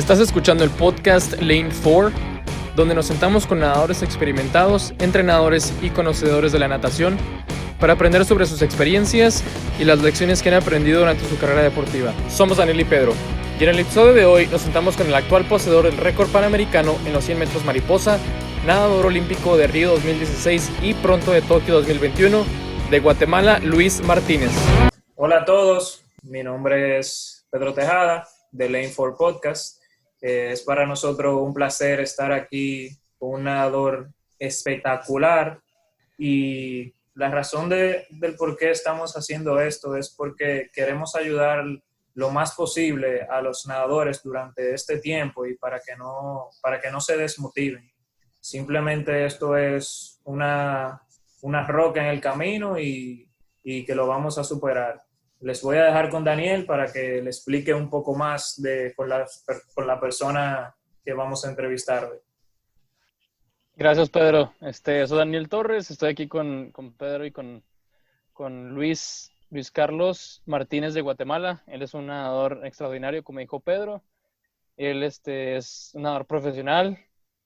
Estás escuchando el podcast Lane 4, donde nos sentamos con nadadores experimentados, entrenadores y conocedores de la natación para aprender sobre sus experiencias y las lecciones que han aprendido durante su carrera deportiva. Somos Daniel y Pedro, y en el episodio de hoy nos sentamos con el actual poseedor del récord panamericano en los 100 metros mariposa, nadador olímpico de Río 2016 y pronto de Tokio 2021, de Guatemala, Luis Martínez. Hola a todos, mi nombre es Pedro Tejada de Lane 4 Podcast. Es para nosotros un placer estar aquí con un nadador espectacular, y la razón del por qué estamos haciendo esto es porque queremos ayudar lo más posible a los nadadores durante este tiempo y para que no se desmotiven. Simplemente esto es una roca en el camino y que lo vamos a superar. Les voy a dejar con Daniel para que le explique un poco más con la persona que vamos a entrevistar hoy. Gracias, Pedro. Soy Daniel Torres, estoy aquí con Pedro y con Luis Carlos Martínez de Guatemala. Él es un nadador extraordinario, como dijo Pedro. Él es un nadador profesional.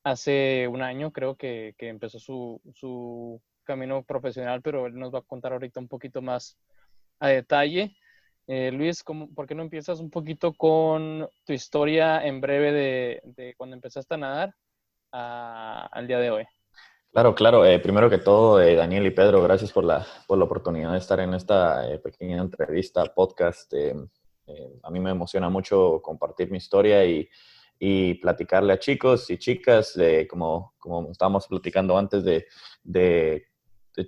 Hace un año creo que empezó su camino profesional, pero él nos va a contar ahorita un poquito más a detalle. Luis, ¿por qué no empiezas un poquito con tu historia en breve de cuando empezaste a nadar al día de hoy? Claro. Primero que todo, Daniel y Pedro, gracias por la oportunidad de estar en esta pequeña entrevista, podcast. A mí me emociona mucho compartir mi historia y platicarle a chicos y chicas, como estábamos platicando antes, de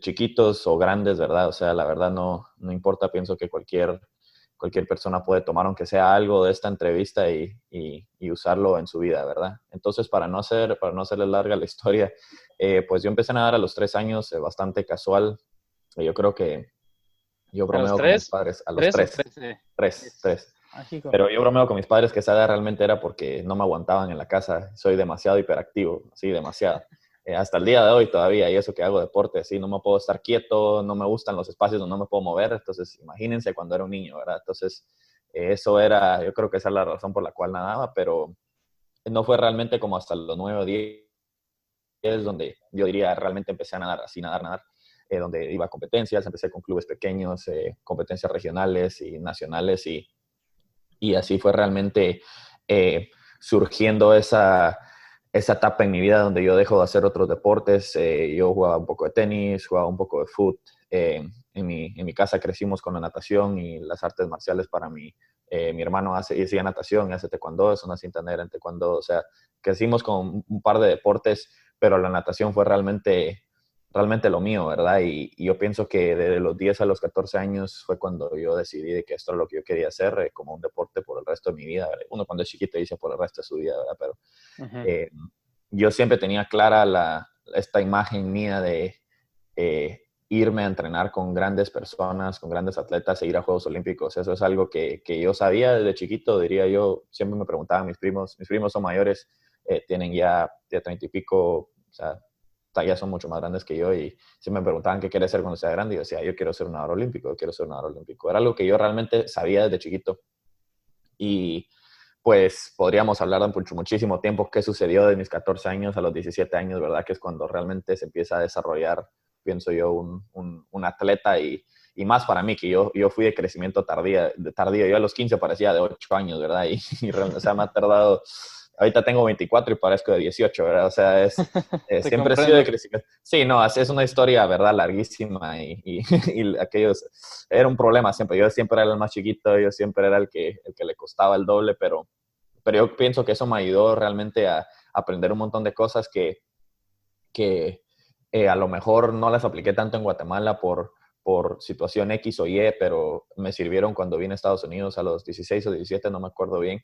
chiquitos o grandes, ¿verdad? O sea, la verdad no importa, pienso que cualquier persona puede tomar, aunque sea algo de esta entrevista y usarlo en su vida, ¿verdad? Entonces, para no hacerles larga la historia, pues yo empecé a nadar a los 3 años, bastante casual. Yo creo que yo bromeo con mis padres a los 3. Pero yo bromeo con mis padres que esa edad realmente era porque no me aguantaban en la casa. Soy demasiado hiperactivo, sí, demasiado. Hasta el día de hoy todavía, y eso que hago deporte, así, no me puedo estar quieto, no me gustan los espacios donde no me puedo mover. Entonces, imagínense cuando era un niño, ¿verdad? Entonces, yo creo que esa es la razón por la cual nadaba, pero no fue realmente como hasta los 9 o 10 donde yo diría realmente empecé a nadar, así, nadar, donde iba a competencias, empecé con clubes pequeños, competencias regionales y nacionales, y así fue realmente surgiendo esa etapa en mi vida donde yo dejo de hacer otros deportes. Yo jugaba un poco de tenis, jugaba un poco de fútbol. En mi casa crecimos con la natación y las artes marciales para mí. Mi hermano hacía natación, hace taekwondo, es una cinta negra en taekwondo. O sea, crecimos con un par de deportes, pero la natación fue realmente lo mío, ¿verdad? Y yo pienso que desde los 10 a los 14 años fue cuando yo decidí de que esto era lo que yo quería hacer como un deporte por el resto de mi vida. Uno cuando es chiquito dice por el resto de su vida, ¿verdad? Pero yo siempre tenía clara esta imagen mía de irme a entrenar con grandes personas, con grandes atletas e ir a Juegos Olímpicos. Eso es algo que yo sabía desde chiquito, diría yo. Siempre me preguntaban mis primos son mayores, tienen ya 30 y pico, o sea, ya son mucho más grandes que yo, y siempre me preguntaban qué quieres ser cuando sea grande, y yo decía, yo quiero ser un nadador olímpico, Era algo que yo realmente sabía desde chiquito. Y pues podríamos hablar de muchísimo tiempo qué sucedió de mis 14 años a los 17 años, ¿verdad? Que es cuando realmente se empieza a desarrollar, pienso yo, un atleta, y más para mí, que yo fui de crecimiento tardío. Yo a los 15 parecía de 8 años, ¿verdad? O sea, me ha tardado. Ahorita tengo 24 y parezco de 18, ¿verdad? O sea, siempre he sido de crecimiento. Sí, no, es una historia, ¿verdad? Larguísima, y aquellos, era un problema siempre. Yo siempre era el más chiquito, yo siempre era el que le costaba el doble, pero yo pienso que eso me ayudó realmente a aprender un montón de cosas que a lo mejor no las apliqué tanto en Guatemala por situación X o Y, pero me sirvieron cuando vine a Estados Unidos a los 16 o 17, no me acuerdo bien.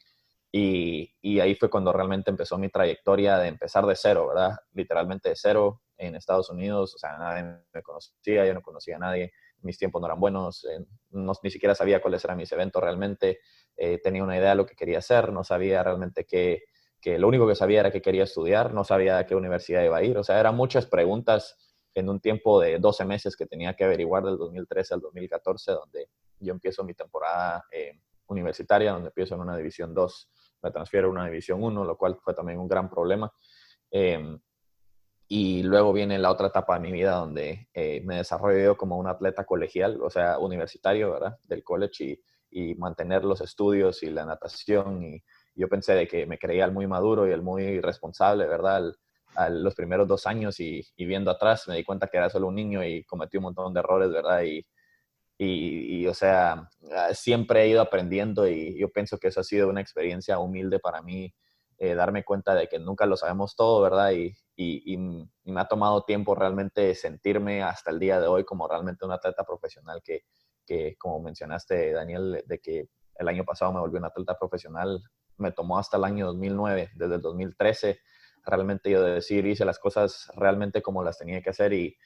Y ahí fue cuando realmente empezó mi trayectoria de empezar de cero, ¿verdad? Literalmente de cero en Estados Unidos. O sea, nadie me conocía, yo no conocía a nadie, mis tiempos no eran buenos, ni siquiera sabía cuáles eran mis eventos realmente. Tenía una idea de lo que quería hacer, no sabía realmente que lo único que sabía era que quería estudiar, no sabía a qué universidad iba a ir. O sea, eran muchas preguntas en un tiempo de 12 meses que tenía que averiguar del 2013 al 2014, donde yo empiezo mi temporada universitaria, donde empiezo en una División 2 me transfiero a una División 1, lo cual fue también un gran problema. Y luego viene la otra etapa de mi vida donde me desarrollo yo como un atleta colegial, o sea, universitario, ¿verdad? Del college y mantener los estudios y la natación. Y yo pensé de que me creía el muy maduro y el muy responsable, ¿verdad? Los primeros 2 años y viendo atrás me di cuenta que era solo un niño y cometí un montón de errores, ¿verdad? O sea, siempre he ido aprendiendo y yo pienso que eso ha sido una experiencia humilde para mí, darme cuenta de que nunca lo sabemos todo, ¿verdad? Y me ha tomado tiempo realmente sentirme hasta el día de hoy como realmente un atleta profesional que como mencionaste, Daniel, de que el año pasado me volví un atleta profesional, me tomó hasta el año 2009, desde el 2013, realmente yo de decir, hice las cosas realmente como las tenía que hacer y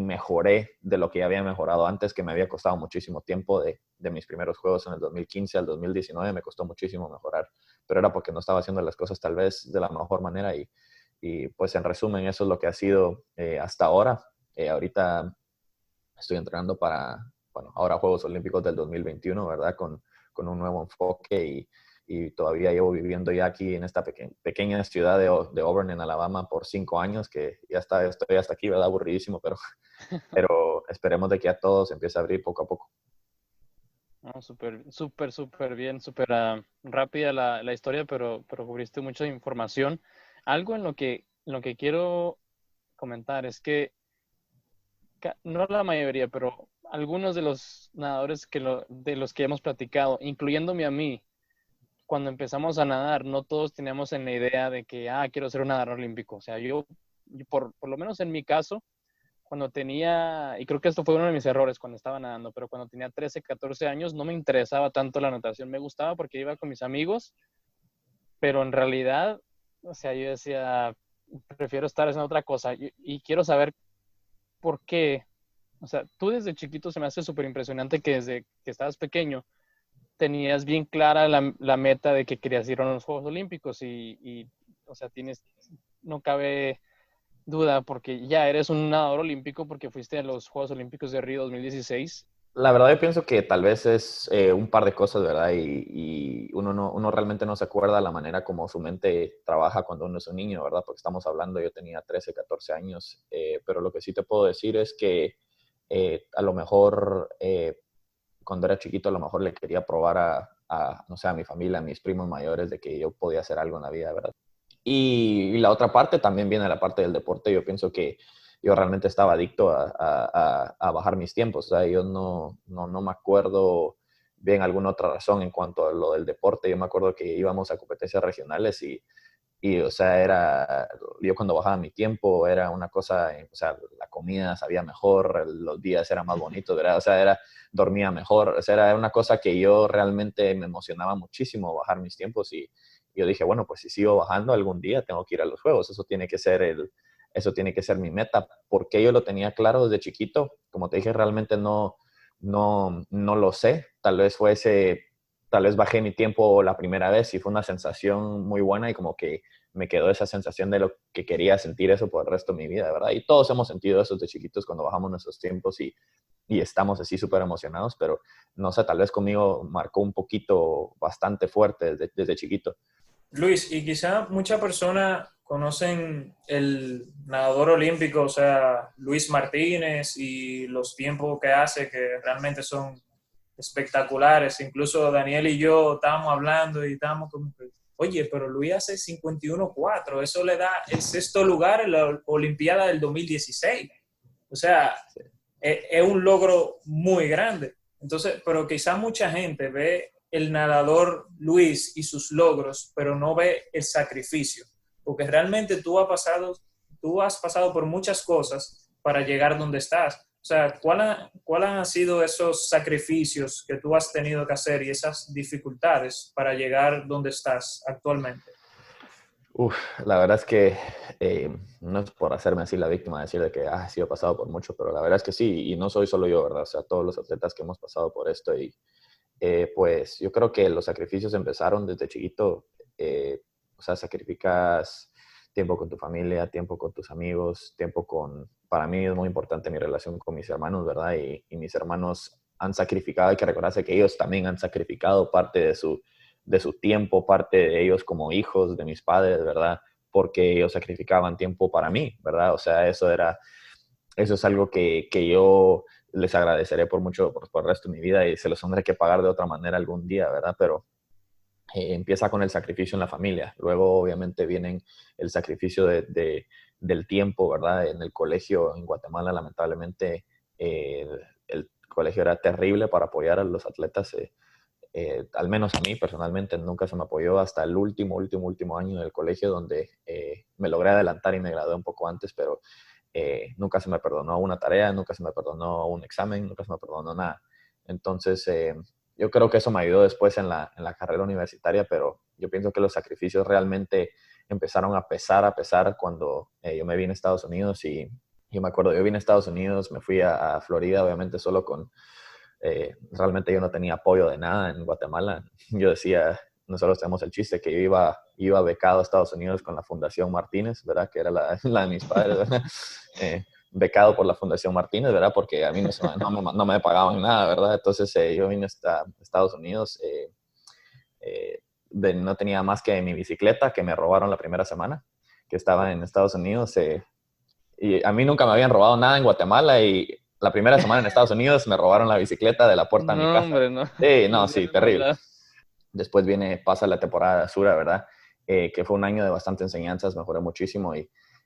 mejoré de lo que ya había mejorado antes, que me había costado muchísimo tiempo de mis primeros juegos en el 2015 al 2019, me costó muchísimo mejorar, pero era porque no estaba haciendo las cosas tal vez de la mejor manera y pues en resumen eso es lo que ha sido hasta ahora. Ahorita estoy entrenando para, bueno, ahora Juegos Olímpicos del 2021, ¿verdad? Con un nuevo enfoque y todavía llevo viviendo ya aquí en esta pequeña ciudad de Auburn, en Alabama, por 5 años, que ya estoy hasta aquí, ¿verdad? Aburridísimo, pero esperemos de que a todos empiece a abrir poco a poco. No, súper bien, súper rápida la historia, pero cubriste mucha información. Algo en lo que quiero comentar es que no la mayoría, pero algunos de los nadadores de los que hemos platicado, incluyéndome a mí, cuando empezamos a nadar, no todos teníamos en la idea de que, quiero ser un nadador olímpico. O sea, yo por lo menos en mi caso, cuando tenía, y creo que esto fue uno de mis errores cuando estaba nadando, pero cuando tenía 13, 14 años no me interesaba tanto la natación. Me gustaba porque iba con mis amigos, pero en realidad, o sea, yo decía, prefiero estar haciendo otra cosa y quiero saber por qué. O sea, tú desde chiquito se me hace súper impresionante que desde que estabas pequeño tenías bien clara la meta de que querías ir a los Juegos Olímpicos o sea, no cabe duda porque ya eres un nadador olímpico porque fuiste a los Juegos Olímpicos de Río 2016. La verdad yo pienso que tal vez es un par de cosas, ¿verdad? Y uno realmente no se acuerda la manera como su mente trabaja cuando uno es un niño, ¿verdad? Porque estamos hablando, yo tenía 13, 14 años, pero lo que sí te puedo decir es que a lo mejor cuando era chiquito a lo mejor le quería probar no sé, a mi familia, a mis primos mayores, de que yo podía hacer algo en la vida, ¿verdad? Y la otra parte también viene la parte del deporte. Yo pienso que yo realmente estaba adicto a bajar mis tiempos. O sea, yo no me acuerdo bien alguna otra razón en cuanto a lo del deporte. Yo me acuerdo que íbamos a competencias regionales o sea, yo cuando bajaba mi tiempo era una cosa, o sea, la comida sabía mejor, los días eran más bonitos, ¿verdad? O sea, dormía mejor, o sea, era una cosa que yo realmente me emocionaba muchísimo bajar mis tiempos y yo dije, bueno, pues si sigo bajando algún día tengo que ir a los juegos, eso tiene que ser mi meta, porque yo lo tenía claro desde chiquito, como te dije, realmente no lo sé, tal vez bajé mi tiempo la primera vez y fue una sensación muy buena y como que me quedó esa sensación de lo que quería sentir eso por el resto de mi vida, ¿verdad? Y todos hemos sentido eso de chiquitos cuando bajamos nuestros tiempos y estamos así súper emocionados, pero no sé, tal vez conmigo marcó un poquito bastante fuerte desde chiquito. Luis, y quizá muchas personas conocen el nadador olímpico, o sea, Luis Martínez y los tiempos que hace que realmente son espectaculares. Incluso Daniel y yo estábamos hablando y estábamos como que, oye, pero Luis hace 51.4, eso le da el sexto lugar en la Olimpiada del 2016. O sea, es un logro muy grande. Entonces, pero quizá mucha gente ve el nadador Luis y sus logros, pero no ve el sacrificio, porque realmente tú has pasado por muchas cosas para llegar donde estás. O sea, ¿cuál han sido esos sacrificios que tú has tenido que hacer y esas dificultades para llegar donde estás actualmente? La verdad es que no es por hacerme así la víctima, decir de que sí he pasado por mucho, pero la verdad es que sí, y no soy solo yo, ¿verdad? O sea, todos los atletas que hemos pasado por esto y pues yo creo que los sacrificios empezaron desde chiquito, o sea, sacrificas tiempo con tu familia, tiempo con tus amigos, para mí es muy importante mi relación con mis hermanos, ¿verdad? Y mis hermanos han sacrificado, hay que recordarse que ellos también han sacrificado parte de su tiempo, parte de ellos como hijos de mis padres, ¿verdad? Porque ellos sacrificaban tiempo para mí, ¿verdad? O sea, eso es algo que yo les agradeceré por mucho por el resto de mi vida y se los tendré que pagar de otra manera algún día, ¿verdad? Pero empieza con el sacrificio en la familia. Luego, obviamente, viene el sacrificio del tiempo, ¿verdad? En el colegio en Guatemala, lamentablemente, el colegio era terrible para apoyar a los atletas. Al menos a mí, personalmente, nunca se me apoyó hasta el último año del colegio, donde me logré adelantar y me gradué un poco antes, pero nunca se me perdonó una tarea, nunca se me perdonó un examen, nunca se me perdonó nada. Entonces, yo creo que eso me ayudó después en la carrera universitaria, pero yo pienso que los sacrificios realmente empezaron a pesar cuando yo me vine a Estados Unidos y yo me acuerdo, yo vine a Estados Unidos, me fui a Florida, obviamente solo realmente yo no tenía apoyo de nada en Guatemala. Yo decía, nosotros tenemos el chiste que yo iba becado a Estados Unidos con la Fundación Martínez, ¿verdad? Que era la de mis padres, ¿verdad? Becado por la Fundación Martínez, ¿verdad? Porque a mí no me pagaban nada, ¿verdad? Entonces yo vine a Estados Unidos, no tenía más que mi bicicleta que me robaron la primera semana que estaba en Estados Unidos. Y a mí nunca me habían robado nada en Guatemala y la primera semana en Estados Unidos me robaron la bicicleta de la puerta de mi casa. Hombre, no. Sí, no, sí, terrible. Después pasa la temporada Sura, ¿verdad? Que fue un año de bastante enseñanzas, mejoré muchísimo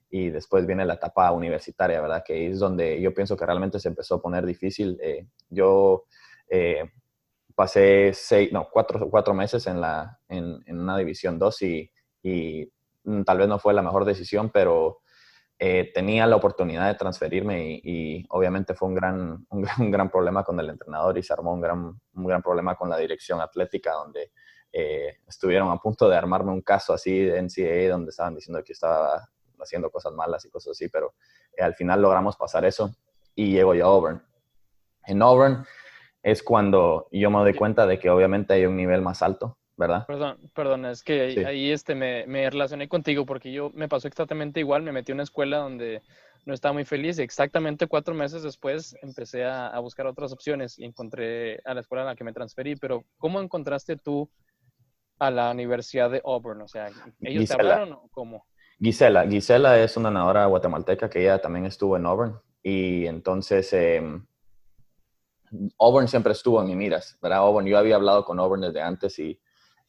y después viene la etapa universitaria, ¿verdad? Que es donde yo pienso que realmente se empezó a poner difícil. Yo pasé 4 meses en una División 2 y tal vez no fue la mejor decisión, pero tenía la oportunidad de transferirme y obviamente fue un gran problema con el entrenador y se armó un gran problema con la dirección atlética donde estuvieron a punto de armarme un caso así de NCAA donde estaban diciendo que estaba haciendo cosas malas y cosas así, pero al final logramos pasar eso y llego yo a Auburn. En Auburn es cuando yo me doy cuenta de que obviamente hay un nivel más alto, ¿verdad? Perdón, es que Sí. ahí me relacioné contigo porque me pasó exactamente igual, me metí a una escuela donde no estaba muy feliz y exactamente 4 meses después empecé a buscar otras opciones y encontré a la escuela a la que me transferí, pero ¿cómo encontraste tú a la Universidad de Auburn? O sea, ¿ellos Gisela. te hablaron o cómo? Gisela es una nadadora guatemalteca que ella también estuvo en Auburn y entonces Auburn siempre estuvo en mi miras, ¿verdad? Auburn, yo había hablado con Auburn desde antes y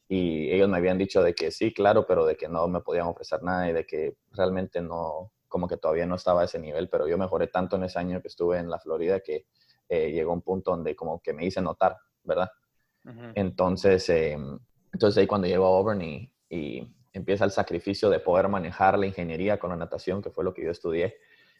ellos me habían dicho de que sí, claro, pero de que no me podían ofrecer nada y de que realmente no, como que todavía no estaba a ese nivel, pero yo mejoré tanto en ese año que estuve en la Florida que llegó un punto donde como que me hice notar, ¿verdad? Uh-huh. Entonces ahí cuando llego a Auburn y empieza el sacrificio de poder manejar la ingeniería con la natación, que fue lo que yo estudié.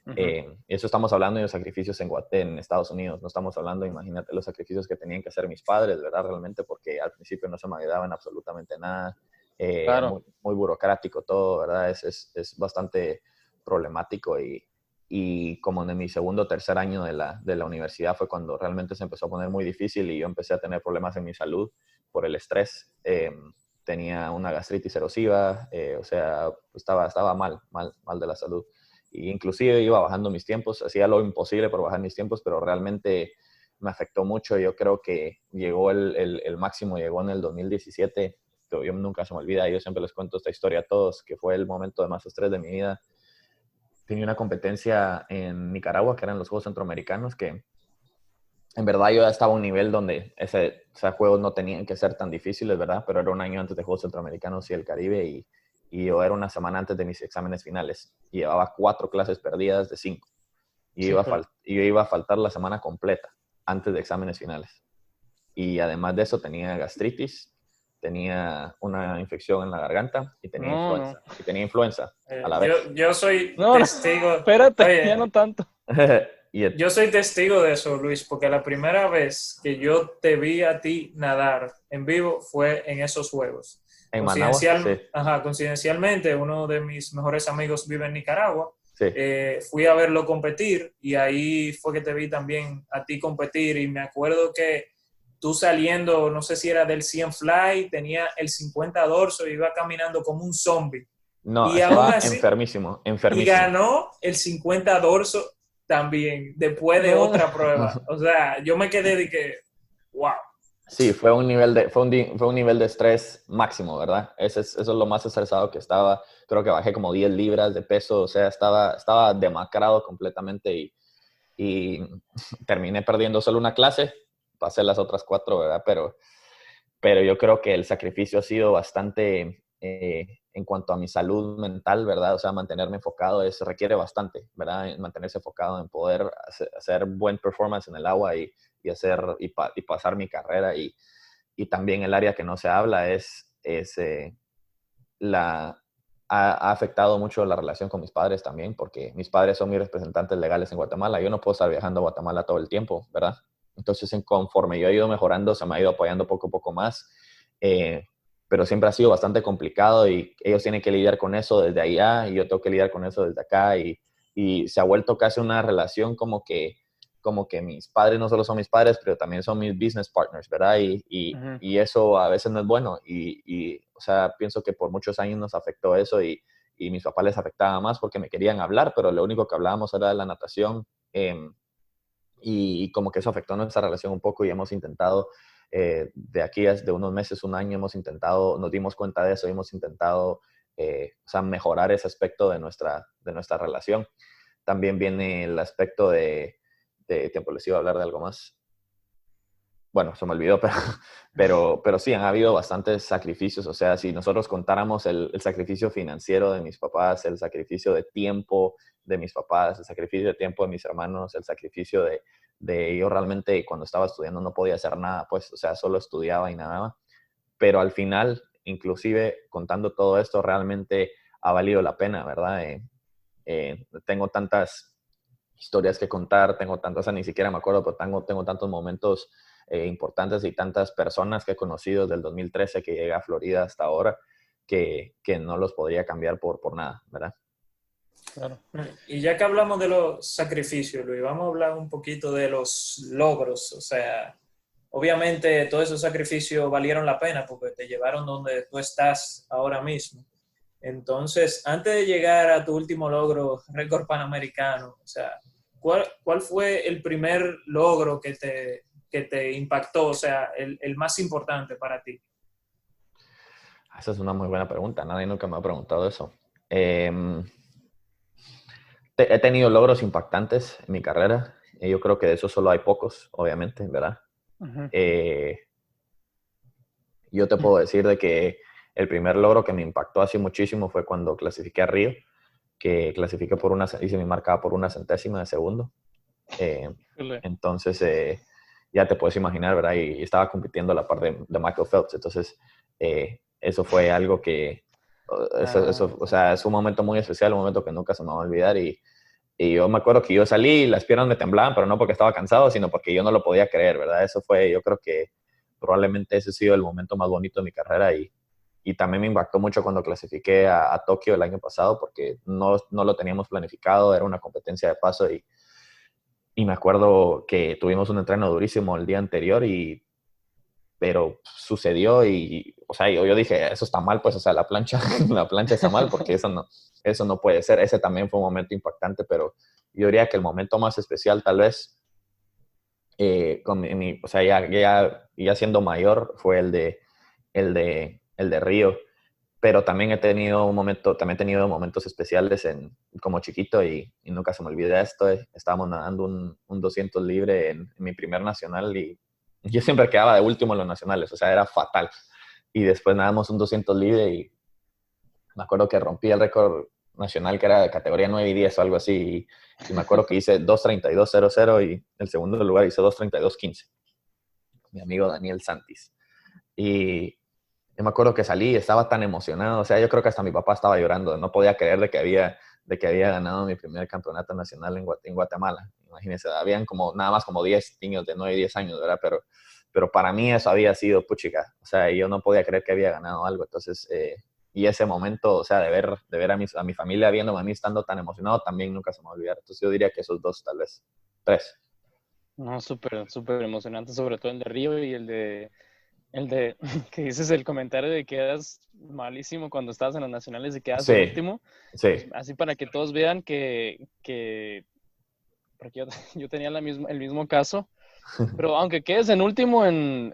Uh-huh. Eso estamos hablando de los sacrificios en Estados Unidos, no estamos hablando, imagínate, los sacrificios que tenían que hacer mis padres, ¿verdad? Realmente, porque al principio no se me ayudaban absolutamente nada, Claro. muy, muy burocrático todo, ¿verdad? Es bastante problemático y como en mi segundo o tercer año de la universidad fue cuando realmente se empezó a poner muy difícil y yo empecé a tener problemas en mi salud por el estrés. Tenía una gastritis erosiva, o sea, estaba mal de la salud. Y inclusive iba bajando mis tiempos, hacía lo imposible por bajar mis tiempos, pero realmente me afectó mucho. Yo creo que llegó el máximo, llegó en el 2017, pero yo nunca se me olvida, yo siempre les cuento esta historia a todos, que fue el momento de más estrés de mi vida. Tenía una competencia en Nicaragua, que eran los Juegos Centroamericanos, que en verdad yo ya estaba a un nivel donde esos juegos no tenían que ser tan difíciles, ¿verdad? Pero era un año antes de Juegos Centroamericanos y el Caribe y yo era una semana antes de mis exámenes finales y llevaba 4 clases perdidas de 5 y yo iba a faltar la semana completa antes de exámenes finales y además de eso tenía gastritis, tenía una infección en la garganta y tenía influenza a la vez. Yo soy testigo. Espérate, oye, ya no tanto. Yo soy testigo de eso, Luis, porque la primera vez que yo te vi a ti nadar en vivo fue en esos juegos. En Managua, sí. Coincidencialmente, uno de mis mejores amigos vive en Nicaragua. Sí. Fui a verlo competir y ahí fue que te vi también a ti competir y me acuerdo que tú saliendo, no sé si era del 100 fly, tenía el 50 dorso y iba caminando como un zombie. No, y estaba así, enfermísimo. Y ganó el 50 dorso también, después de otra prueba. O sea, yo me quedé de que, wow. Sí, fue un nivel de estrés máximo, ¿verdad? Eso es lo más estresado que estaba. Creo que bajé como 10 libras de peso, o sea, estaba demacrado completamente y terminé perdiendo solo una clase, pasé las otras 4, ¿verdad? Pero yo creo que el sacrificio ha sido bastante en cuanto a mi salud mental, ¿verdad? O sea, mantenerme enfocado requiere bastante, ¿verdad? Mantenerse enfocado en poder hacer buen performance en el agua y pasar mi carrera. Y también el área que no se habla la, ha afectado mucho la relación con mis padres también, porque mis padres son mis representantes legales en Guatemala. Yo no puedo estar viajando a Guatemala todo el tiempo, ¿verdad? Entonces, conforme yo he ido mejorando, se me ha ido apoyando poco a poco más, eh, pero siempre ha sido bastante complicado y ellos tienen que lidiar con eso desde allá y yo tengo que lidiar con eso desde acá y se ha vuelto casi una relación como que mis padres no solo son mis padres, pero también son mis business partners, ¿verdad? Ujú. Y eso a veces no es bueno. O sea, pienso que por muchos años nos afectó eso y mis papás les afectaba más porque me querían hablar, pero lo único que hablábamos era de la natación. Y como que eso afectó nuestra relación un poco y hemos intentado, de aquí de unos meses, un año, nos dimos cuenta de eso y hemos intentado, o sea, mejorar ese aspecto de nuestra relación. También viene el aspecto de tiempo, les iba a hablar de algo más. Bueno, se me olvidó, pero sí, han habido bastantes sacrificios. O sea, si nosotros contáramos el sacrificio financiero de mis papás, el sacrificio de tiempo de mis papás, el sacrificio de tiempo de mis hermanos, el sacrificio de yo realmente cuando estaba estudiando no podía hacer nada, pues, o sea, solo estudiaba y nada. Pero al final, inclusive contando todo esto, realmente ha valido la pena, ¿verdad? Tengo tantas historias que contar, tengo tantas, o sea, ni siquiera me acuerdo, pero tengo tantos momentos importantes y tantas personas que he conocido desde el 2013 que llegué a Florida hasta ahora que no los podría cambiar por nada, ¿verdad? Claro. Y ya que hablamos de los sacrificios, Luis, vamos a hablar un poquito de los logros. O sea, obviamente todos esos sacrificios valieron la pena porque te llevaron donde tú estás ahora mismo. Entonces, antes de llegar a tu último logro, récord panamericano, o sea, ¿cuál fue el primer logro que te impactó, o sea, el más importante para ti? Esa es una muy buena pregunta, nadie nunca me ha preguntado eso. Eh, He tenido logros impactantes en mi carrera y yo creo que de eso solo hay pocos, obviamente, ¿verdad? Ujú. Eh, yo te puedo decir de que el primer logro que me impactó así muchísimo fue cuando clasifiqué a Río, que clasifiqué hice mi marca por una centésima de segundo. Eh, Híjole. entonces, ya te puedes imaginar, ¿verdad? Y estaba compitiendo a la par de Michael Phelps. Entonces, eso fue algo que, o Sí. sea, es un momento muy especial, un momento que nunca se me va a olvidar. Y yo me acuerdo que yo salí y las piernas me temblaban, pero no porque estaba cansado, sino porque yo no lo podía creer, ¿verdad? Eso fue, yo creo que probablemente ese ha sido el momento más bonito de mi carrera y también me impactó mucho cuando clasifiqué a Tokio el año pasado porque no lo teníamos planificado, era una competencia de paso y me acuerdo que tuvimos un entreno durísimo el día anterior pero sucedió o sea, yo dije, eso está mal, pues, o sea, la plancha, la plancha está mal porque eso no puede ser. Ese también fue un momento impactante, pero yo diría que el momento más especial tal vez, o sea, ya siendo mayor, fue el de Río, pero también he tenido momentos especiales como chiquito y nunca se me olvida esto. Estábamos nadando un 200 libre en mi primer nacional y yo siempre quedaba de último en los nacionales, o sea, era fatal. Y después nadamos un 200 libre y me acuerdo que rompí el récord nacional que era de categoría 9 y 10 o algo así. Y me acuerdo que hice 2:32:00 y el segundo lugar hice 2:32:15. Mi amigo Daniel Santis. Y yo me acuerdo que salí y estaba tan emocionado, o sea, yo creo que hasta mi papá estaba llorando, no podía creer de que había ganado mi primer campeonato nacional en Guatemala. Imagínense, habían nada más como 10 niños de 9 y 10 años, ¿verdad? Pero para mí eso había sido puchica, o sea, yo no podía creer que había ganado algo, entonces, y ese momento, o sea, de ver a mi familia viéndome a mí estando tan emocionado, también nunca se me va a olvidar. Entonces yo diría que esos dos, tal vez, tres. No, súper, súper emocionante, sobre todo el de Río y el de que dices el comentario de que quedas malísimo cuando estabas en los nacionales y quedas Sí, último, pues sí, así para que todos vean que porque yo, yo tenía el mismo caso. Pero aunque quedes en último en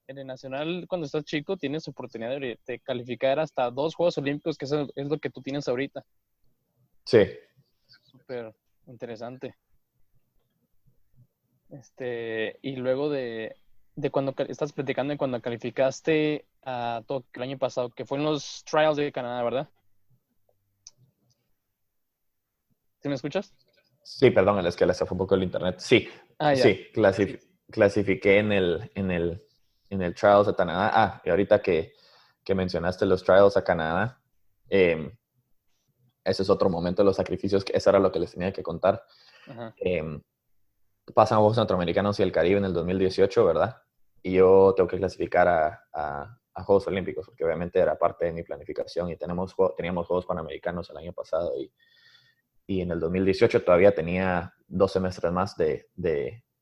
el Nacional cuando estás chico, tienes oportunidad de calificar hasta 2 Juegos Olímpicos, que eso es lo que tú tienes ahorita. Sí. Súper interesante. Y luego de cuando estás platicando de cuando calificaste a Tokio el año pasado, que fue en los Trials de Canadá, ¿verdad? ¿Sí me escuchas? Sí, perdón, es que se fue un poco el internet. Sí, Ah, ya. sí, clasifiqué en el Trials de Canadá. Y ahorita que mencionaste los Trials a Canadá, ese es otro momento de los sacrificios, que eso era lo que les tenía que contar. Ajá. Pasan Juegos Centroamericanos y el Caribe en el 2018, ¿verdad? Y yo tengo que clasificar a Juegos Olímpicos, porque obviamente era parte de mi planificación y teníamos Juegos Panamericanos el año pasado y en el 2018 todavía tenía 2 semestres más de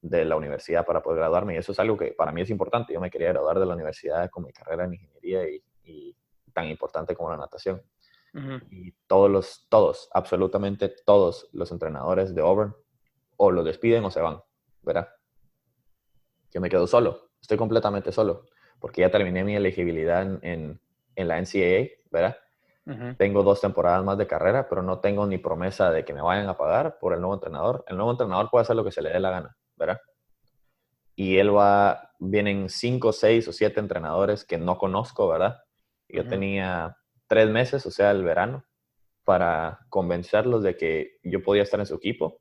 la universidad para poder graduarme y eso es algo que para mí es importante. Yo me quería graduar de la universidad con mi carrera en ingeniería y tan importante como la natación. Uh-huh. Y absolutamente todos los entrenadores de Auburn o lo despiden o se van, ¿verdad? Yo me quedo solo, estoy completamente solo, porque ya terminé mi elegibilidad en la NCAA, ¿verdad? Uh-huh. Tengo 2 temporadas más de carrera, pero no tengo ni promesa de que me vayan a pagar por el nuevo entrenador. El nuevo entrenador puede hacer lo que se le dé la gana, ¿verdad? Y vienen 5, 6 o 7 entrenadores que no conozco, ¿verdad? Yo Uh-huh. tenía 3 meses, o sea, el verano, para convencerlos de que yo podía estar en su equipo.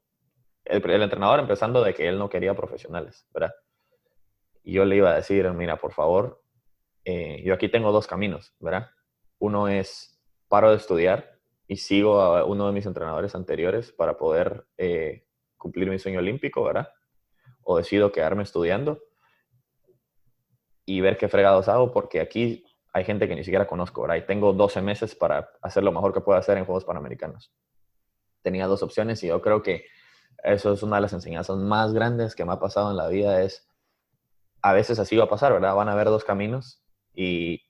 El entrenador empezando de que él no quería profesionales, ¿verdad? Y yo le iba a decir, mira, por favor, yo aquí tengo 2 caminos, ¿verdad? Uno es paro de estudiar y sigo a uno de mis entrenadores anteriores para poder cumplir mi sueño olímpico, ¿verdad? O decido quedarme estudiando y ver qué fregados hago, porque aquí hay gente que ni siquiera conozco, ¿verdad? Y tengo 12 meses para hacer lo mejor que pueda hacer en Juegos Panamericanos. Tenía 2 opciones y yo creo que eso es una de las enseñanzas más grandes que me ha pasado en la vida, es a veces así va a pasar, ¿verdad? Van a haber 2 caminos y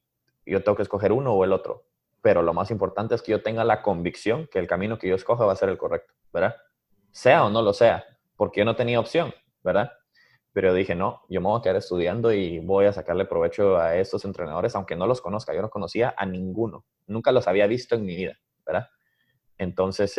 yo tengo que escoger uno o el otro. Pero lo más importante es que yo tenga la convicción que el camino que yo escoja va a ser el correcto, ¿verdad? Sea o no lo sea, porque yo no tenía opción, ¿verdad? Pero dije, no, yo me voy a quedar estudiando y voy a sacarle provecho a estos entrenadores, aunque no los conozca. Yo no conocía a ninguno. Nunca los había visto en mi vida, ¿verdad? Entonces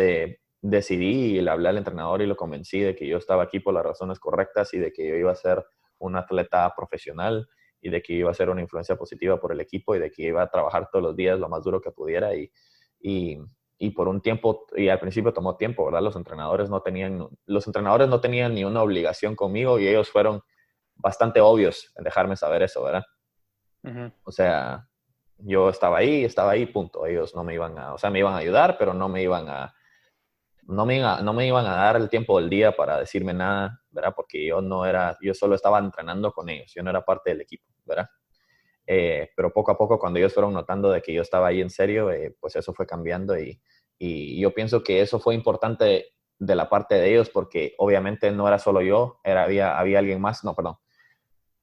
decidí y le hablé al entrenador y lo convencí de que yo estaba aquí por las razones correctas y de que yo iba a ser un atleta profesional y de que iba a ser una influencia positiva por el equipo y de que iba a trabajar todos los días lo más duro que pudiera y por un tiempo, y al principio tomó tiempo, ¿verdad? Los entrenadores no tenían ni una obligación conmigo y ellos fueron bastante obvios en dejarme saber eso, ¿verdad? Uh-huh. O sea, yo estaba ahí, punto. Ellos no me iban o sea, me iban a ayudar, pero no me iban a dar el tiempo del día para decirme nada, ¿verdad? Porque yo solo estaba entrenando con ellos, yo no era parte del equipo, ¿verdad? Pero poco a poco, cuando ellos fueron notando de que yo estaba ahí en serio, pues eso fue cambiando y yo pienso que eso fue importante de la parte de ellos porque obviamente no era solo yo, había alguien más, no, perdón,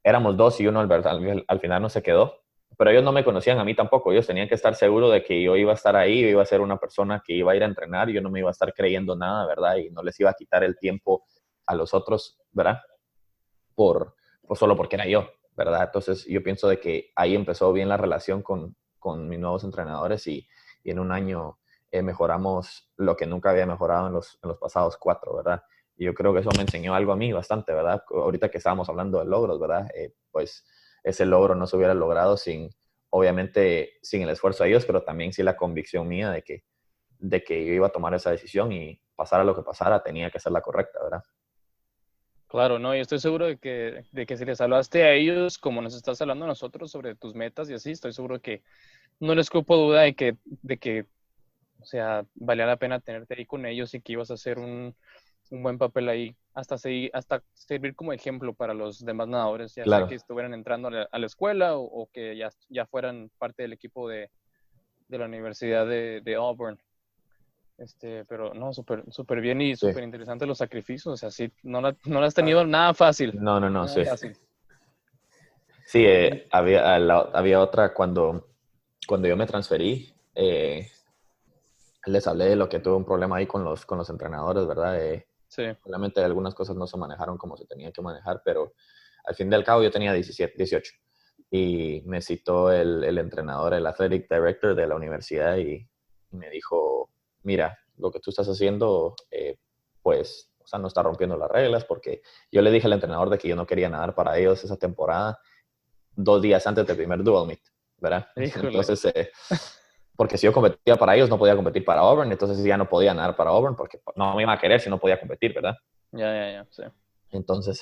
éramos 2 y uno al final no se quedó, pero ellos no me conocían a mí tampoco, ellos tenían que estar seguros de que yo iba a estar ahí, yo iba a ser una persona que iba a ir a entrenar, yo no me iba a estar creyendo nada, ¿verdad? Y no les iba a quitar el tiempo a los otros, ¿verdad? Solo porque era yo, ¿verdad? Entonces yo pienso de que ahí empezó bien la relación con mis nuevos entrenadores y en un año mejoramos lo que nunca había mejorado en los pasados 4, ¿verdad? Y yo creo que eso me enseñó algo a mí bastante, ¿verdad? Ahorita que estábamos hablando de logros, ¿verdad? Pues ese logro no se hubiera logrado obviamente, sin el esfuerzo de ellos, pero también sin la convicción mía de que yo iba a tomar esa decisión y pasara lo que pasara, tenía que ser la correcta, ¿verdad? Claro, no, y estoy seguro de que si les hablaste a ellos, como nos estás hablando a nosotros sobre tus metas y así, estoy seguro que no les cupo duda de que, o sea, valía la pena tenerte ahí con ellos y que ibas a hacer un buen papel ahí, hasta servir como ejemplo para los demás nadadores, ya sea Claro. que estuvieran entrando a la escuela o que ya fueran parte del equipo de la Universidad de Auburn. Pero no, súper súper bien y Sí. súper interesante los sacrificios, o sea, sí, no la has tenido nada fácil, No, nada sí. fácil. Sí, había otra cuando yo me transferí, les hablé de lo que tuve un problema ahí con los entrenadores, ¿verdad? Sí. Realmente algunas cosas no se manejaron como se tenían que manejar, pero al fin y al cabo yo tenía 17, 18 y me citó el entrenador, el athletic director de la universidad y me dijo, mira, lo que tú estás haciendo, pues, o sea, no está rompiendo las reglas porque yo le dije al entrenador de que yo no quería nadar para ellos esa temporada 2 días antes del primer dual meet, ¿verdad? Híjole. Entonces, porque si yo competía para ellos, no podía competir para Auburn, entonces ya no podía nadar para Auburn porque no me iba a querer si no podía competir, ¿verdad? Ya, sí. Entonces,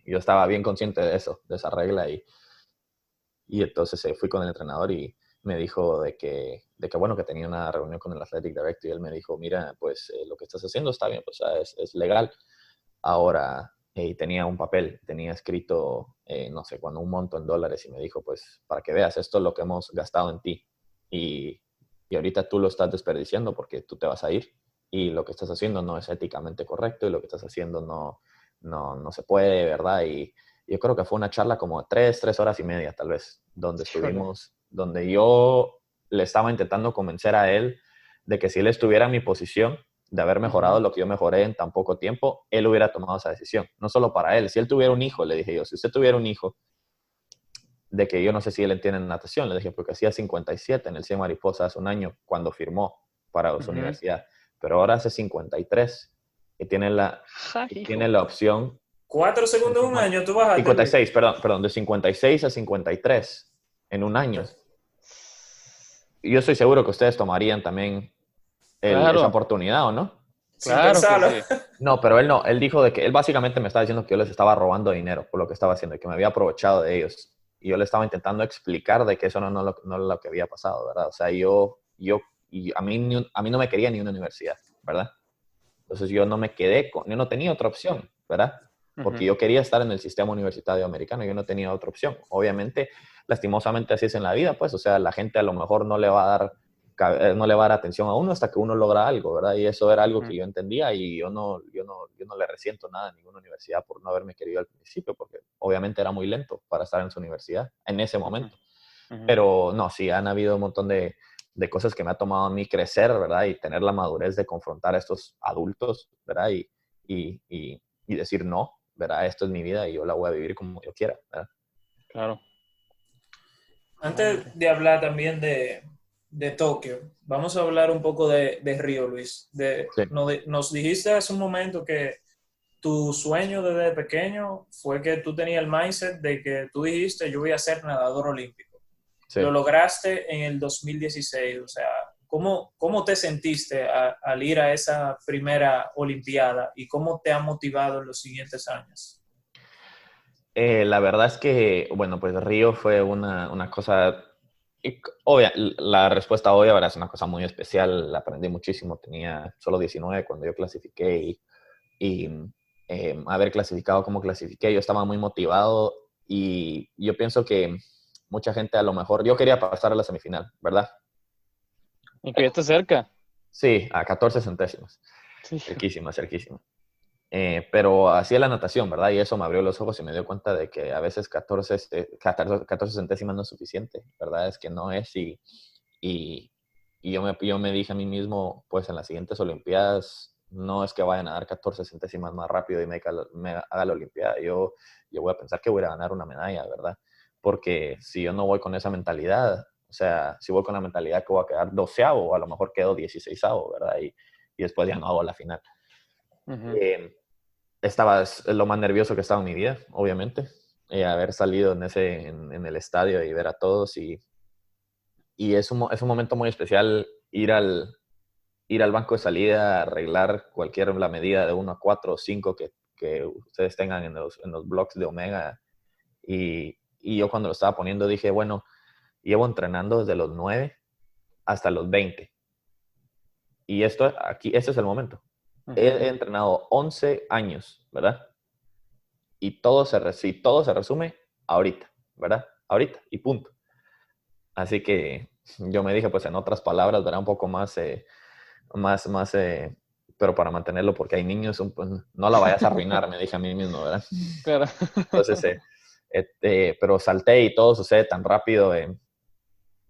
yo estaba bien consciente de eso, de esa regla, y entonces fui con el entrenador y me dijo de que bueno, que tenía una reunión con el athletic director y él me dijo, mira, pues lo que estás haciendo está bien, pues es legal. Ahora, y tenía un papel, tenía escrito, no sé, cuando un monto en dólares y me dijo, pues para que veas, esto es lo que hemos gastado en ti y, y ahorita tú lo estás desperdiciando porque tú te vas a ir y lo que estás haciendo no es éticamente correcto y lo que estás haciendo no se puede, ¿verdad? Y yo creo que fue una charla como 3 horas y media tal vez, donde estuvimos, donde yo le estaba intentando convencer a él de que si él estuviera en mi posición, de haber mejorado lo que yo mejoré en tan poco tiempo, él hubiera tomado esa decisión. No solo para él, si él tuviera un hijo, le dije yo, si usted tuviera un hijo, de que yo no sé si él entiende natación, le dije, porque hacía 57 en el 100 mariposa hace un año cuando firmó para su universidad, pero ahora hace 53 y tiene la opción. 4 segundos en un año, tú vas a 56, perdón, de 56 a 53 en un año. Y yo estoy seguro que ustedes tomarían también esa oportunidad, ¿o no? Claro que sí. No, pero él dijo de que él básicamente me estaba diciendo que yo les estaba robando dinero por lo que estaba haciendo y que me había aprovechado de ellos. Y yo le estaba intentando explicar de que eso no es lo que había pasado, ¿verdad? O sea, y a mí no me quería ni una universidad, ¿verdad? Entonces yo no me quedé yo no tenía otra opción, ¿verdad? Porque yo quería estar en el sistema universitario americano, yo no tenía otra opción. Obviamente, lastimosamente así es en la vida, pues, o sea, la gente a lo mejor no le va a dar atención a uno hasta que uno logra algo, ¿verdad? Y eso era algo que yo entendía y yo no le resiento nada a ninguna universidad por no haberme querido al principio, porque obviamente era muy lento para estar en su universidad en ese momento. Pero no, sí, han habido un montón de cosas que me ha tomado a mí crecer, ¿verdad? Y tener la madurez de confrontar a estos adultos, ¿verdad? Y decir no, ¿verdad? Esto es mi vida y yo la voy a vivir como yo quiera, ¿verdad? Claro. Antes de hablar también de Tokio, vamos a hablar un poco de Río, Luis. Sí. Nos dijiste hace un momento que tu sueño desde pequeño fue que tú tenías el mindset de que tú dijiste, yo voy a ser nadador olímpico. Sí. Lo lograste en el 2016, o sea, ¿cómo te sentiste al ir a esa primera olimpiada y cómo te ha motivado en los siguientes años? La verdad es que, bueno, pues Río fue una cosa obvia. La respuesta obvia, ¿verdad? Es una cosa muy especial. Aprendí muchísimo. Tenía solo 19 cuando yo clasifiqué y haber clasificado como clasifiqué, yo estaba muy motivado y yo pienso que mucha gente a lo mejor, yo quería pasar a la semifinal, ¿verdad? Y que ya está cerca. Sí, a 14 centésimas. Sí. Cerquísima. Pero hacía la natación, ¿verdad? Y eso me abrió los ojos y me dio cuenta de que a veces 14 centésimas no es suficiente, ¿verdad? Es que no es. Y yo me dije a mí mismo, pues en las siguientes Olimpiadas, no es que vayan a dar 14 centésimas más rápido y me haga la Olimpiada. Yo voy a pensar que voy a ganar una medalla, ¿verdad? Porque si yo no voy con esa mentalidad, o sea, si voy con la mentalidad que voy a quedar 12avo, a lo mejor quedo 16avo, ¿verdad? Y después ya no hago la final. Estaba lo más nervioso que estaba en mi vida, obviamente. Haber salido en el estadio y ver a todos y es un momento muy especial ir al banco de salida, arreglar la medida de 1 a 4 o 5 que ustedes tengan en los blocks de Omega. Y yo cuando lo estaba poniendo dije, bueno, llevo entrenando desde los 9 hasta los 20. Y este es el momento. He entrenado 11 años, ¿verdad? Y todo se resume ahorita, ¿verdad? Ahorita y punto. Así que yo me dije, pues en otras palabras, ¿verdad? Un poco más, pero para mantenerlo, porque hay niños, pues, no la vayas a arruinar, me dije a mí mismo, ¿verdad? Claro. Entonces, pero salté y todo sucede tan rápido.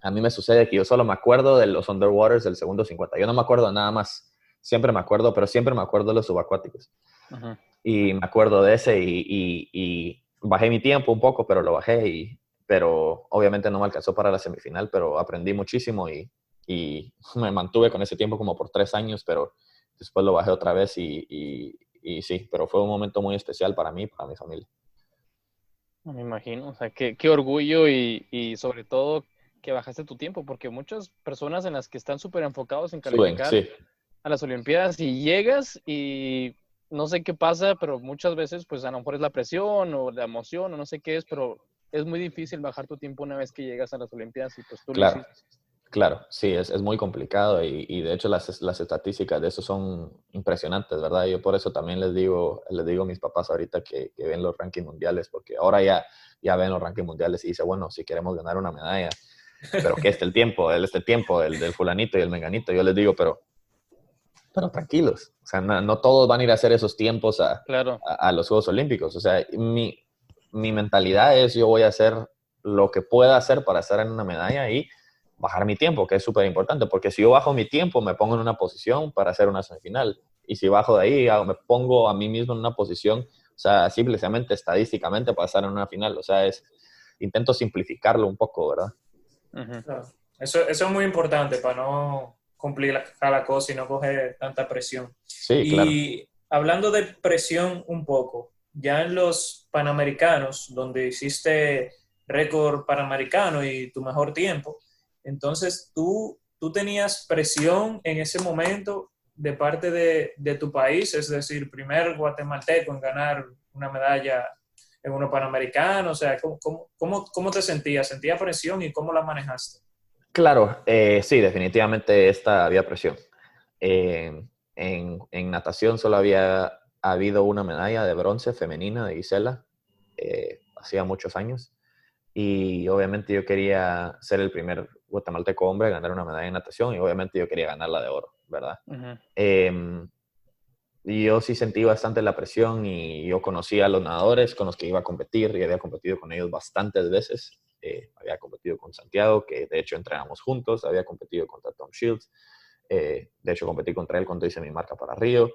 A mí me sucede que yo solo me acuerdo de los underwaters del segundo 50. Yo no me acuerdo de nada más. siempre me acuerdo, pero siempre me acuerdo de los subacuáticos. Ajá. Y me acuerdo de ese y bajé mi tiempo un poco, pero lo bajé pero obviamente no me alcanzó para la semifinal, pero aprendí muchísimo y me mantuve con ese tiempo como por 3 años, pero después lo bajé otra vez y sí, pero fue un momento muy especial para mí y para mi familia. Me imagino, o sea, qué orgullo y sobre todo que bajaste tu tiempo, porque muchas personas en las que están súper enfocados en Suben, calificar sí, a las Olimpiadas y llegas y no sé qué pasa, pero muchas veces pues a lo mejor es la presión o la emoción o no sé qué es, pero es muy difícil bajar tu tiempo una vez que llegas a las Olimpiadas y pues tú lo claro. hiciste. Claro, sí, es muy complicado y de hecho las estadísticas de eso son impresionantes, ¿verdad? Yo por eso también les digo a mis papás ahorita que ven los rankings mundiales, porque ahora ya ven los rankings mundiales y dice, bueno, si queremos ganar una medalla, pero ¿qué es el tiempo, el del fulanito y el menganito? Yo les digo, pero tranquilos, o sea, no todos van a ir a hacer esos tiempos Claro, a los Juegos Olímpicos, o sea, mi mentalidad es yo voy a hacer lo que pueda hacer para estar en una medalla y bajar mi tiempo, que es súper importante, porque si yo bajo mi tiempo me pongo en una posición para hacer una semifinal, y si bajo de ahí me pongo a mí mismo en una posición, o sea, simplemente estadísticamente para estar en una final, o sea, intento simplificarlo un poco, ¿verdad? uh-huh. Claro. Eso es muy importante para no cumplir cada cosa y no coger tanta presión. Sí, claro. Y hablando de presión un poco, ya en los Panamericanos, donde hiciste récord panamericano y tu mejor tiempo, entonces tú tenías presión en ese momento de parte de tu país, es decir, primer guatemalteco en ganar una medalla en uno panamericano, o sea, ¿cómo te sentías? ¿Sentías presión y cómo la manejaste? Claro, sí, definitivamente había presión. En natación solo había habido una medalla de bronce femenina de Gisela, hacía muchos años, y obviamente yo quería ser el primer guatemalteco hombre a ganar una medalla en natación, y obviamente yo quería ganar la de oro, ¿verdad? Uh-huh. Y yo sí sentí bastante la presión y yo conocía a los nadadores con los que iba a competir y había competido con ellos bastantes veces. Había competido con Santiago, que de hecho entrenamos juntos, había competido contra Tom Shields, de hecho competí contra él cuando hice mi marca para Río,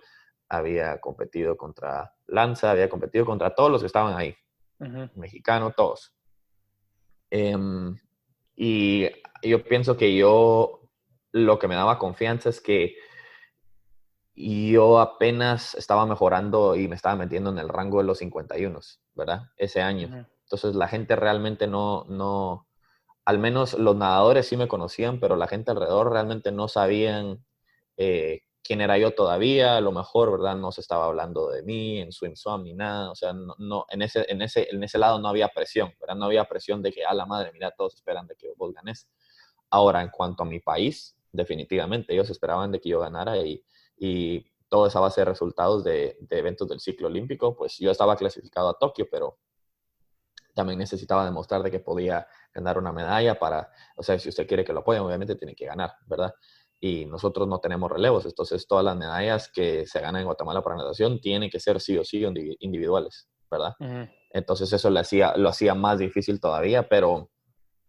había competido contra Lanza, había competido contra todos los que estaban ahí, Uh-huh. mexicano, todos. Y yo pienso que lo que me daba confianza es que yo apenas estaba mejorando y me estaba metiendo en el rango de los 51, ¿verdad? Ese año. Uh-huh. Entonces la gente realmente al menos los nadadores sí me conocían, pero la gente alrededor realmente no sabían quién era yo todavía. A lo mejor, ¿verdad? No se estaba hablando de mí en Swim Swam ni nada. O sea, no, en ese lado no había presión, ¿verdad? No había presión de que, a la madre, mira, todos esperan de que vos ganes. Ahora, en cuanto a mi país, definitivamente ellos esperaban de que yo ganara y toda esa base de resultados de eventos del ciclo olímpico, pues yo estaba clasificado a Tokio, pero también necesitaba demostrar de que podía ganar una medalla o sea, si usted quiere que lo apoyen, obviamente tiene que ganar, ¿verdad? Y nosotros no tenemos relevos, entonces todas las medallas que se ganan en Guatemala para natación tienen que ser sí o sí individuales, ¿verdad? Uh-huh. Entonces eso lo hacía más difícil todavía, pero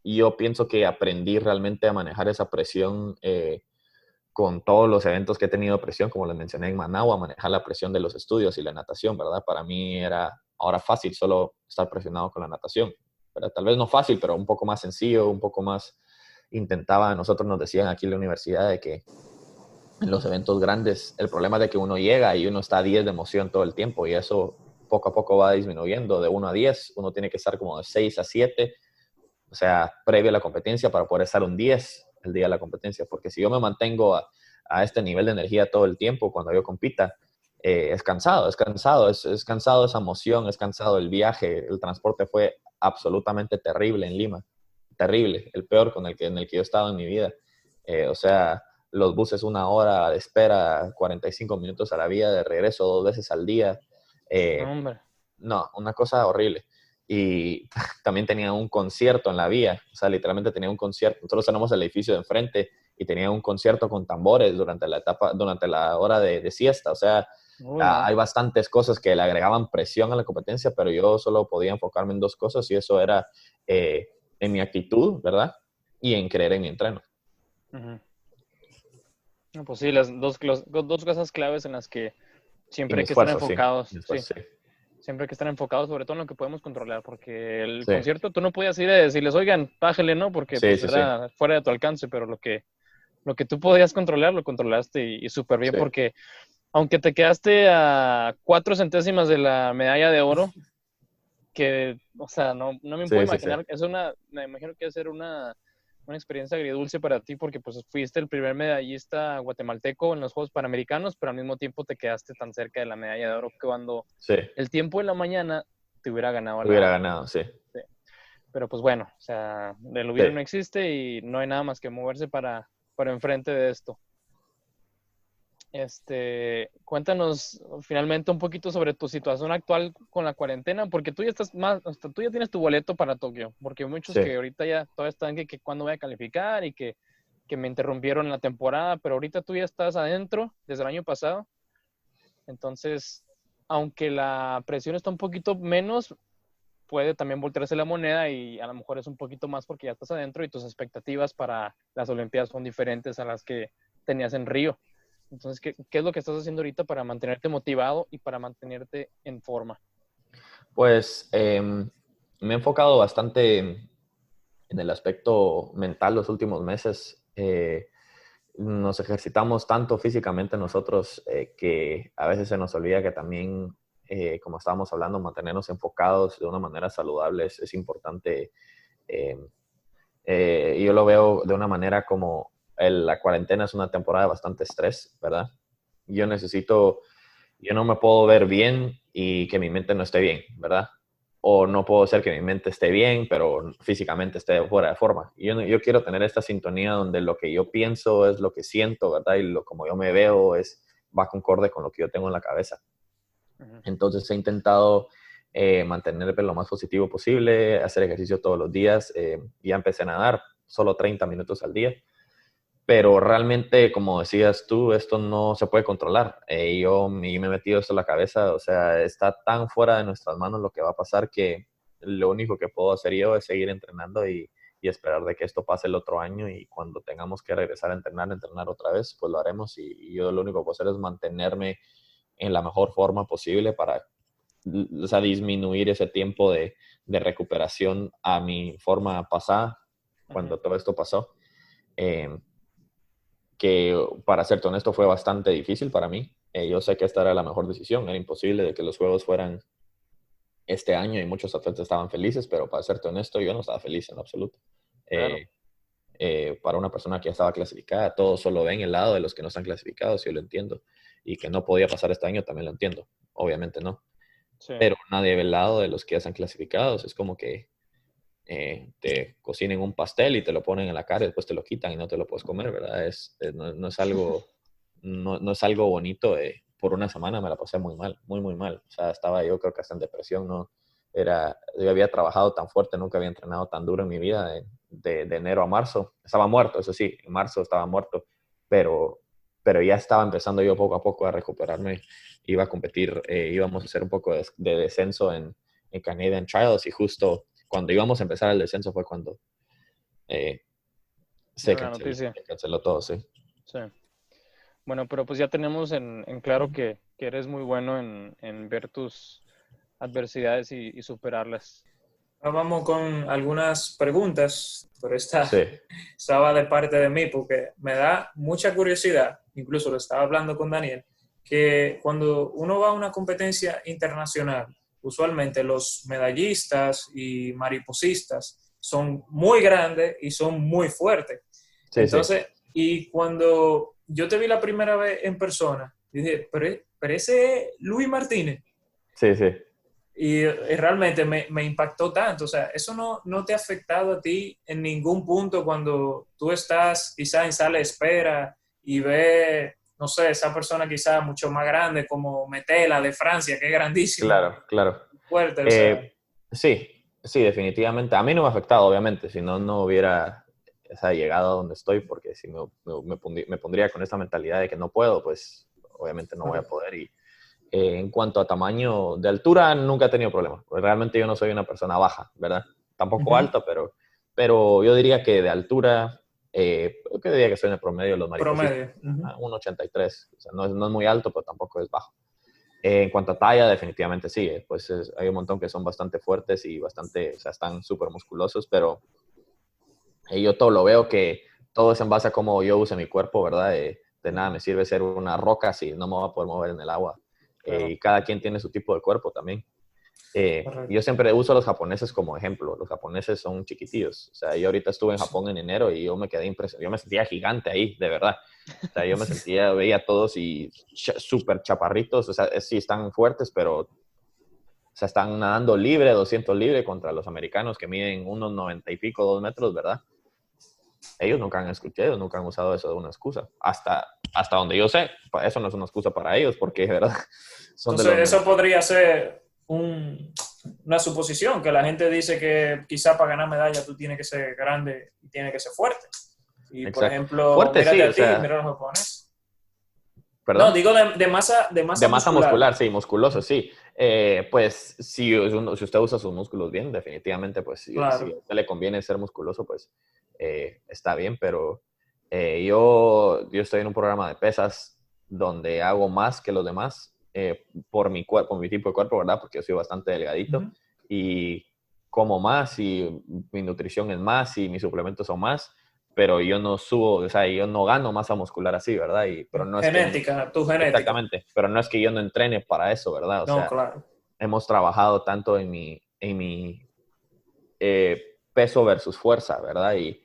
yo pienso que aprendí realmente a manejar esa presión con todos los eventos que he tenido presión, como les mencioné en Managua, manejar la presión de los estudios y la natación, ¿verdad? Para mí era ahora fácil solo estar presionado con la natación, ¿verdad? Tal vez no fácil, pero un poco más sencillo, un poco más nosotros nos decían aquí en la universidad de que en los eventos grandes el problema es de que uno llega y uno está a 10 de emoción todo el tiempo y eso poco a poco va disminuyendo de 1 a 10, uno tiene que estar como de 6 a 7, o sea, previo a la competencia para poder estar un 10 el día de la competencia, porque si yo me mantengo a este nivel de energía todo el tiempo cuando yo compita, es cansado, es cansado esa emoción, es cansado el viaje, el transporte fue absolutamente terrible en Lima, terrible, el peor en el que yo he estado en mi vida. O sea, los buses 1 hora de espera, 45 minutos a la vía de regreso 2 veces al día. No, Eh, hombre. no, una cosa horrible. Y también tenía un concierto en la vía, o sea, literalmente tenía un concierto. Nosotros tenemos el edificio de enfrente y tenía un concierto con tambores durante la hora de siesta. O sea, Uy, no. hay bastantes cosas que le agregaban presión a la competencia, pero yo solo podía enfocarme en 2 cosas y eso era en mi actitud, ¿verdad? Y en creer en mi entreno. Uh-huh. No, pues sí, las dos cosas claves en las que Y siempre mi hay que estar esfuerzo, sí. enfocados, Mi sí. esfuerzo, sí. Siempre hay que estar enfocados, sobre todo en lo que podemos controlar, porque el Sí, concierto tú no podías ir a decirles, oigan, bájale, ¿no? Porque sí, pues sí, sí. era fuera de tu alcance, pero lo que tú podías controlar, lo controlaste y súper bien, Sí, porque aunque te quedaste a 4 centésimas de la medalla de oro, que, o sea, no me puedo sí, sí, sí. imaginar, me imagino que va a ser una experiencia agridulce para ti, porque pues fuiste el primer medallista guatemalteco en los Juegos Panamericanos, pero al mismo tiempo te quedaste tan cerca de la medalla de oro que cuando Sí, el tiempo de la mañana te hubiera ganado hubiera ganado, sí. sí. Pero pues bueno, o sea, el Sí. hubiera no existe y no hay nada más que moverse para enfrente de esto. Cuéntanos finalmente un poquito sobre tu situación actual con la cuarentena, porque tú ya estás hasta tú ya tienes tu boleto para Tokio, porque hay muchos Sí. que ahorita ya todavía están que cuándo voy a calificar y que me interrumpieron la temporada, pero ahorita tú ya estás adentro desde el año pasado. Entonces, aunque la presión está un poquito menos, puede también voltearse la moneda y a lo mejor es un poquito más porque ya estás adentro y tus expectativas para las Olimpiadas son diferentes a las que tenías en Río. Entonces, ¿qué es lo que estás haciendo ahorita para mantenerte motivado y para mantenerte en forma? Pues me he enfocado bastante en el aspecto mental los últimos meses. Nos ejercitamos tanto físicamente nosotros que a veces se nos olvida que también, como estábamos hablando, mantenernos enfocados de una manera saludable es importante. Eh, yo lo veo de una manera como la cuarentena es una temporada de bastante estrés, ¿verdad? Yo no me puedo ver bien y que mi mente no esté bien, ¿verdad? O no puedo ser que mi mente esté bien, pero físicamente esté fuera de forma. Yo quiero tener esta sintonía donde lo que yo pienso es lo que siento, ¿verdad? Y como yo me veo va concorde con lo que yo tengo en la cabeza. Uh-huh. Entonces he intentado mantenerme lo más positivo posible, hacer ejercicio todos los días. Ya empecé a nadar solo 30 minutos al día. Pero realmente, como decías tú, esto no se puede controlar. Yo me he metido esto en la cabeza, o sea, está tan fuera de nuestras manos lo que va a pasar que lo único que puedo hacer yo es seguir entrenando y esperar de que esto pase el otro año y cuando tengamos que regresar a entrenar otra vez, pues lo haremos y yo lo único que puedo hacer es mantenerme en la mejor forma posible para, o sea, disminuir ese tiempo de recuperación a mi forma pasada cuando todo esto pasó. Que para serte honesto fue bastante difícil para mí. Yo sé que esta era la mejor decisión, era imposible de que los juegos fueran este año y muchos atletas estaban felices, pero para serte honesto yo no estaba feliz en absoluto. Claro. Para una persona que ya estaba clasificada, todos solo ven el lado de los que no están clasificados, yo lo entiendo, y que no podía pasar este año también lo entiendo, obviamente no, Sí. pero nadie ve el lado de los que ya están clasificados, es como que te cocinen un pastel y te lo ponen en la cara y después te lo quitan y no te lo puedes comer, ¿verdad? No es algo, no es algo bonito. Por una semana me la pasé muy mal, muy, muy mal. O sea, estaba yo creo que hasta en depresión, ¿no? Yo había trabajado tan fuerte, nunca había entrenado tan duro en mi vida, de enero a marzo. Estaba muerto, eso sí, en marzo estaba muerto, pero ya estaba empezando yo poco a poco a recuperarme. Iba a competir, íbamos a hacer un poco de descenso en Canadian Trials y justo cuando íbamos a empezar el descenso fue cuando se canceló todo, sí. Sí. Bueno, pero pues ya tenemos en claro que eres muy bueno en ver tus adversidades y superarlas. Vamos con algunas preguntas, pero esta Sí. estaba de parte de mí porque me da mucha curiosidad, incluso lo estaba hablando con Daniel, que cuando uno va a una competencia internacional, usualmente los medallistas y mariposistas son muy grandes y son muy fuertes. Sí, Entonces, y cuando yo te vi la primera vez en persona, dije, pero ese es Luis Martínez. Sí, sí. Y realmente me impactó tanto. O sea, ¿eso no te ha afectado a ti en ningún punto cuando tú estás quizá en sala de espera y ves, no sé, esa persona quizá mucho más grande como Metela de Francia, que es grandísimo, Claro, claro. fuerte, o sea. Sí, definitivamente. A mí no me ha afectado, obviamente, si no, no hubiera llegado a donde estoy, porque si me pondría con esa mentalidad de que no puedo, pues obviamente no voy a poder. Y en cuanto a tamaño de altura, nunca he tenido problemas. Pues realmente yo no soy una persona baja, ¿verdad? Tampoco alta, pero yo diría que de altura ¿Qué diría que soy en el promedio de los mariposistas? Promedio. 1,83. O sea, no es muy alto, pero tampoco es bajo. En cuanto a talla, definitivamente sí. Pues hay un montón que son bastante fuertes y bastante, o sea, están súper musculosos, pero yo todo lo veo que todo es en base a cómo yo use mi cuerpo, ¿verdad? De nada me sirve ser una roca si no me voy a poder mover en el agua. Claro. Y cada quien tiene su tipo de cuerpo también. Yo siempre uso a los japoneses como ejemplo. Los japoneses son chiquitillos. O sea, yo ahorita estuve en Japón en enero y yo me quedé impresionado. Yo me sentía gigante ahí, de verdad. O sea, yo me sentía, veía a todos y súper chaparritos. O sea, sí están fuertes, pero o sea, están nadando libre, 200 libre contra los americanos que miden unos 90 y pico, 2 metros, ¿verdad? Ellos nunca han escuchado, ellos nunca han usado eso de una excusa. Hasta donde yo sé, eso no es una excusa para ellos, porque, ¿verdad? Entonces, eso podría ser una suposición, que la gente dice que quizá para ganar medalla tú tienes que ser grande y tienes que ser fuerte. Y, exacto. por ejemplo, fuerte, mírate sí, a ti, o sea, mira a los japoneses. ¿perdón? No, digo de masa muscular, sí, musculoso, sí. Pues si usted usa sus músculos bien, definitivamente, pues Claro. si a usted le conviene ser musculoso, pues está bien, pero yo estoy en un programa de pesas donde hago más que los demás por mi cuerpo, por mi tipo de cuerpo, ¿verdad? Porque yo soy bastante delgadito y como más y mi nutrición es más y mis suplementos son más, pero yo no subo, o sea, yo no gano masa muscular así, ¿verdad? Pero no es genética, tu genética. Exactamente, pero no es que yo no entrene para eso, ¿verdad? O sea, claro. hemos trabajado tanto en mi peso versus fuerza, ¿verdad? Y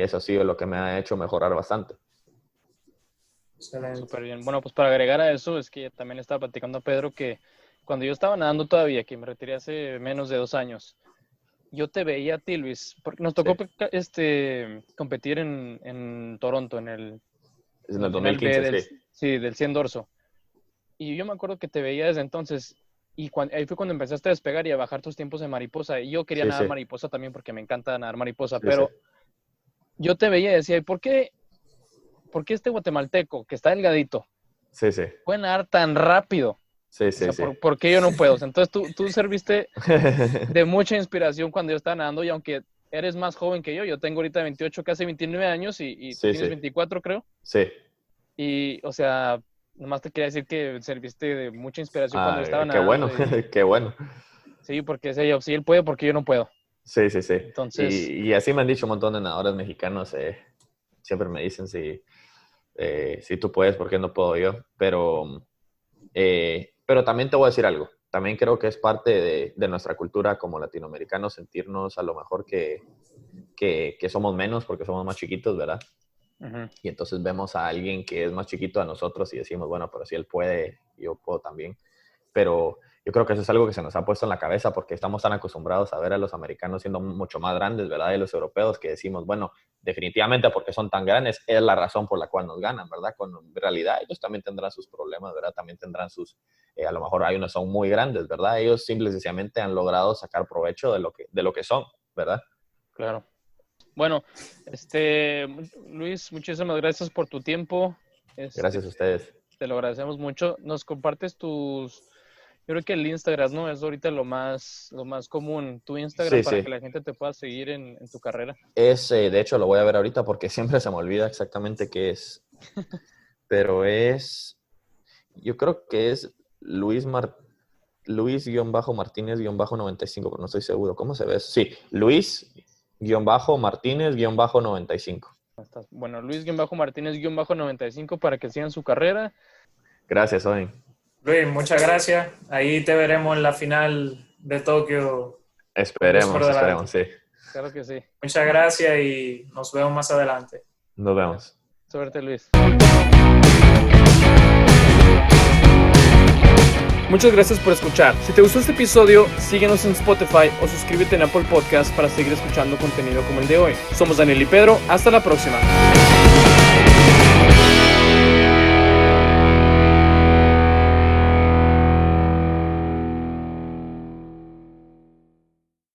eso ha sido lo que me ha hecho mejorar bastante. Excelente. Súper bien. Bueno, pues para agregar a eso, es que también estaba platicando a Pedro que cuando yo estaba nadando todavía, que me retiré hace menos de 2 años, yo te veía a ti, Luis, porque nos tocó competir en Toronto, en el 2015, sí, del 100 dorso. Y yo me acuerdo que te veía desde entonces, y ahí fue cuando empezaste a despegar y a bajar tus tiempos en mariposa. Y yo quería nadar mariposa también porque me encanta nadar mariposa, pero yo te veía y decía, ¿y por qué este guatemalteco, que está delgadito, puede nadar tan rápido? ¿Por qué yo no puedo? O sea, entonces tú serviste de mucha inspiración cuando yo estaba nadando, y aunque eres más joven que yo tengo ahorita 28, casi 29 años y tienes 24, creo. Sí. Y, o sea, nomás te quería decir que serviste de mucha inspiración cuando yo estaba nadando. Qué bueno, qué bueno. Sí, porque decía yo, sí, él puede, porque yo no puedo. Sí. Entonces, y así me han dicho un montón de nadadores mexicanos, siempre me dicen si tú puedes, ¿por qué no puedo yo? Pero también te voy a decir algo. También creo que es parte de nuestra cultura como latinoamericanos sentirnos a lo mejor que somos menos porque somos más chiquitos, ¿verdad? Y entonces vemos a alguien que es más chiquito a nosotros y decimos, bueno, pero si él puede, yo puedo también. Pero yo creo que eso es algo que se nos ha puesto en la cabeza porque estamos tan acostumbrados a ver a los americanos siendo mucho más grandes, ¿verdad? Y los europeos que decimos, bueno, definitivamente porque son tan grandes es la razón por la cual nos ganan, ¿verdad? Cuando en realidad ellos también tendrán sus problemas, ¿verdad? También tendrán sus, a lo mejor hay unos son muy grandes, ¿verdad? Ellos simple y sencillamente han logrado sacar provecho de lo que son, ¿verdad? Claro. Bueno, Luis, muchísimas gracias por tu tiempo. Gracias a ustedes. Te lo agradecemos mucho. Nos compartes yo creo que el Instagram, ¿no? Es ahorita lo más común, tu Instagram, para que la gente te pueda seguir en tu carrera. De hecho, lo voy a ver ahorita porque siempre se me olvida exactamente qué es. Pero yo creo que es Luis-Martínez-95, pero no estoy seguro. ¿Cómo se ve? Sí, Luis-Martínez-95. Bueno, Luis-Martínez-95 para que sigan su carrera. Gracias, Owen. Luis, muchas gracias. Ahí te veremos en la final de Tokio. Esperemos, sí. Claro que sí. Muchas gracias y nos vemos más adelante. Nos vemos. Suerte, Luis. Muchas gracias por escuchar. Si te gustó este episodio, síguenos en Spotify o suscríbete en Apple Podcast para seguir escuchando contenido como el de hoy. Somos Daniel y Pedro. Hasta la próxima.